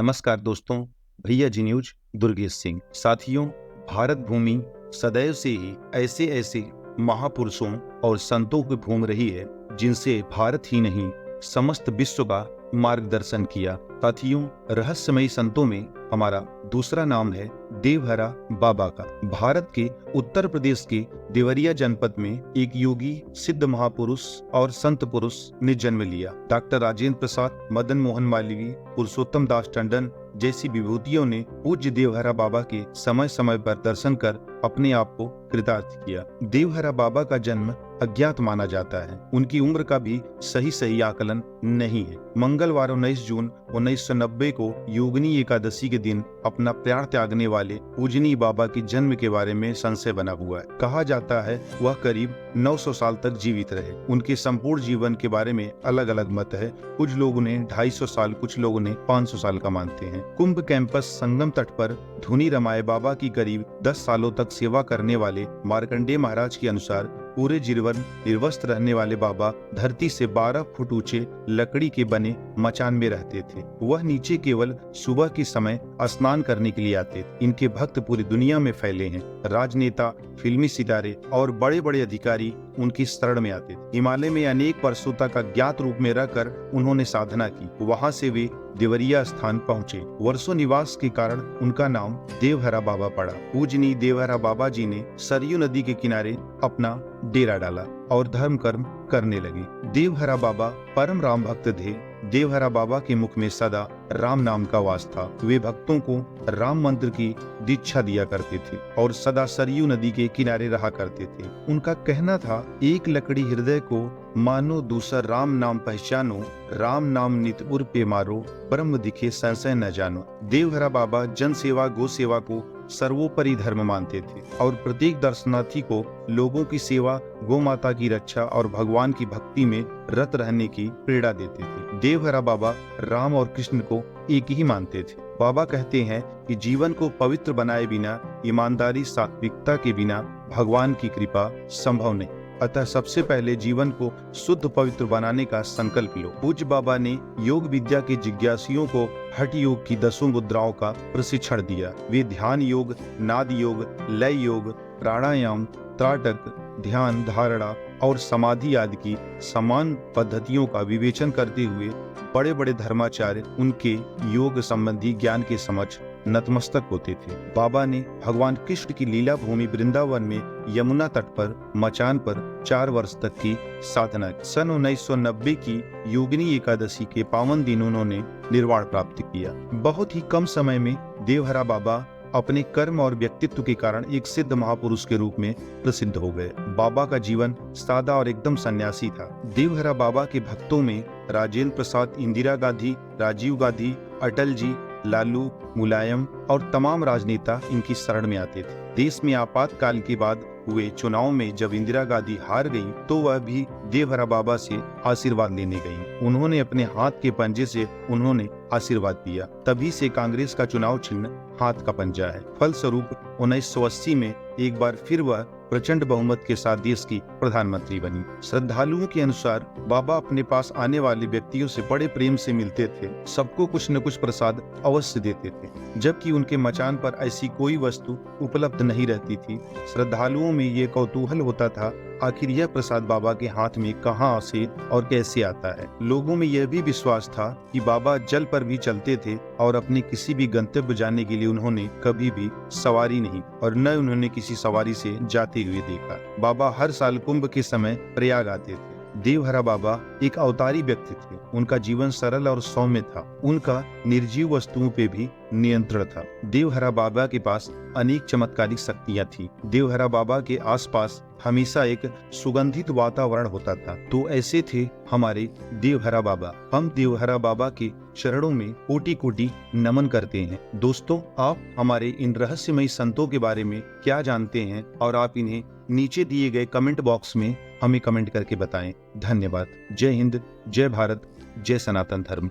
नमस्कार दोस्तों, भैया जी न्यूज दुर्गेश सिंह। साथियों, भारत भूमि सदैव से ही ऐसे ऐसे महापुरुषों और संतों की भूमि रही है जिनसे भारत ही नहीं समस्त विश्व का मार्गदर्शन किया। साथियों, रहस्यमयी संतों में हमारा दूसरा नाम है देवहरा बाबा का। भारत के उत्तर प्रदेश के देवरिया जनपद में एक योगी, सिद्ध महापुरुष और संत पुरुष ने जन्म लिया। डॉक्टर राजेंद्र प्रसाद, मदन मोहन मालवीय, पुरुषोत्तम दास टंडन जैसी विभूतियों ने पूज्य देवहरा बाबा के समय समय पर दर्शन कर अपने आप को कृतार्थ किया। देवहरा बाबा का जन्म अज्ञात माना जाता है। उनकी उम्र का भी सही आकलन नहीं है। मंगलवार 19 जून 1990 को योगिनी एकादशी के दिन अपना प्राण त्यागने वाले पूजनीय बाबा के जन्म के बारे में संशय बना हुआ है। कहा जाता है वह करीब 900 साल तक जीवित रहे। उनके संपूर्ण जीवन के बारे में अलग अलग मत है। कुछ लोग उन्हें 250 साल, कुछ लोग उन्हें 500 साल का मानते हैं। कुंभ कैंपस संगम तट पर धुनी रमाए बाबा की करीब 10 सालों तक सेवा करने वाले मार्कंडेय महाराज के अनुसार पूरे जीवन निर्वस्त्र रहने वाले बाबा धरती से 12 फुट ऊंचे लकड़ी के बने मचान में रहते थे। वह नीचे केवल सुबह के समय स्नान करने के लिए आते थे। इनके भक्त पूरी दुनिया में फैले हैं। राजनेता, फिल्मी सितारे और बड़े बड़े अधिकारी उनकी शरण में आते थे। हिमालय में अनेक वर्षों तक अज्ञात रूप में रहकर उन्होंने साधना की। वहां से वे देवरिया स्थान पहुँचे। वर्षों निवास के कारण उनका नाम देवहरा बाबा पड़ा। पूजनीय देवहरा बाबा जी ने सरयू नदी के किनारे अपना डेरा डाला और धर्म कर्म करने लगे। देवहरा बाबा परम राम भक्त थे। देवहरा बाबा के मुख में सदा राम नाम का वास था। वे भक्तों को राम मंत्र की दीक्षा दिया करते थे और सदा सरयू नदी के किनारे रहा करते थे। उनका कहना था, एक लकड़ी हृदय को मानो, दूसरा राम नाम पहचानो, राम नाम नित उर पे मारो, ब्रह्म दिखे संशय न जानो। देवहरा बाबा जन सेवा, गो सेवा को सर्वोपरि धर्म मानते थे और प्रत्येक दर्शनार्थी को लोगों की सेवा, गौ माता की रक्षा और भगवान की भक्ति में रत रहने की प्रेरणा देते थे। देवहरा बाबा राम और कृष्ण को एक ही मानते थे। बाबा कहते हैं कि जीवन को पवित्र बनाए बिना, ईमानदारी, सात्विकता के बिना भगवान की कृपा संभव नहीं। अतः सबसे पहले जीवन को शुद्ध पवित्र बनाने का संकल्प लो। पूज्य बाबा ने योग विद्या के जिज्ञासुओं को हठ योग की 10 मुद्राओं का प्रशिक्षण दिया। वे ध्यान योग, नाद योग, लय योग, प्राणायाम, त्राटक, ध्यान, धारणा और समाधि आदि की समान पद्धतियों का विवेचन करते हुए बड़े बड़े धर्माचार्य उनके योग संबंधी ज्ञान के समक्ष नतमस्तक होते थे। बाबा ने भगवान कृष्ण की लीला भूमि वृंदावन में यमुना तट पर मचान पर 4 वर्ष तक की साधना की। सन 1990 की योगिनी एकादशी के पावन दिन उन्होंने निर्वाण प्राप्त किया। बहुत ही कम समय में देवहरा बाबा अपने कर्म और व्यक्तित्व के कारण एक सिद्ध महापुरुष के रूप में प्रसिद्ध हो गए। बाबा का जीवन सादा और एकदम सन्यासी था। देवहरा बाबा के भक्तों में राजेंद्र प्रसाद, इंदिरा गांधी, राजीव गांधी, अटल जी, लालू, मुलायम और तमाम राजनेता इनकी शरण में आते थे। देश में आपातकाल के बाद हुए चुनाव में जब इंदिरा गांधी हार गई तो वह भी देवहरा बाबा से आशीर्वाद लेने गई। उन्होंने अपने हाथ के पंजे से उन्होंने आशीर्वाद दिया। तभी से कांग्रेस का चुनाव चिन्ह हाथ का पंजा है। फलस्वरूप 1980 में एक बार फिर वह प्रचंड बहुमत के साथ देश की प्रधानमंत्री बनी। श्रद्धालुओं के अनुसार बाबा अपने पास आने वाले व्यक्तियों से बड़े प्रेम से मिलते थे। सबको कुछ न कुछ प्रसाद अवश्य देते थे। जबकि उनके मचान पर ऐसी कोई वस्तु उपलब्ध नहीं रहती थी। श्रद्धालुओं में ये कौतूहल होता था, आखिर यह प्रसाद बाबा के हाथ में कहाँ से और कैसे आता है। लोगों में यह भी विश्वास था कि बाबा जल पर भी चलते थे और अपने किसी भी गंतव्य जाने के लिए उन्होंने कभी भी सवारी नहीं और न उन्होंने किसी सवारी से जाते हुए देखा। बाबा हर साल कुंभ के समय प्रयाग आते थे। देवहरा बाबा एक अवतारी व्यक्ति थे। उनका जीवन सरल और सौम्य था। उनका निर्जीव वस्तुओं पे भी नियंत्रण था। देवहरा बाबा के पास अनेक चमत्कारिक शक्तियां थी। देवहरा बाबा के आसपास हमेशा एक सुगंधित वातावरण होता था। तो ऐसे थे हमारे देवहरा बाबा। हम देवहरा बाबा के चरणों में कोटि कोटि नमन करते हैं। दोस्तों, आप हमारे इन रहस्यमयी संतों के बारे में क्या जानते हैं और आप इन्हें नीचे दिए गए कमेंट बॉक्स में हमें कमेंट करके बताएं। धन्यवाद। जय हिंद, जय भारत, जय सनातन धर्म।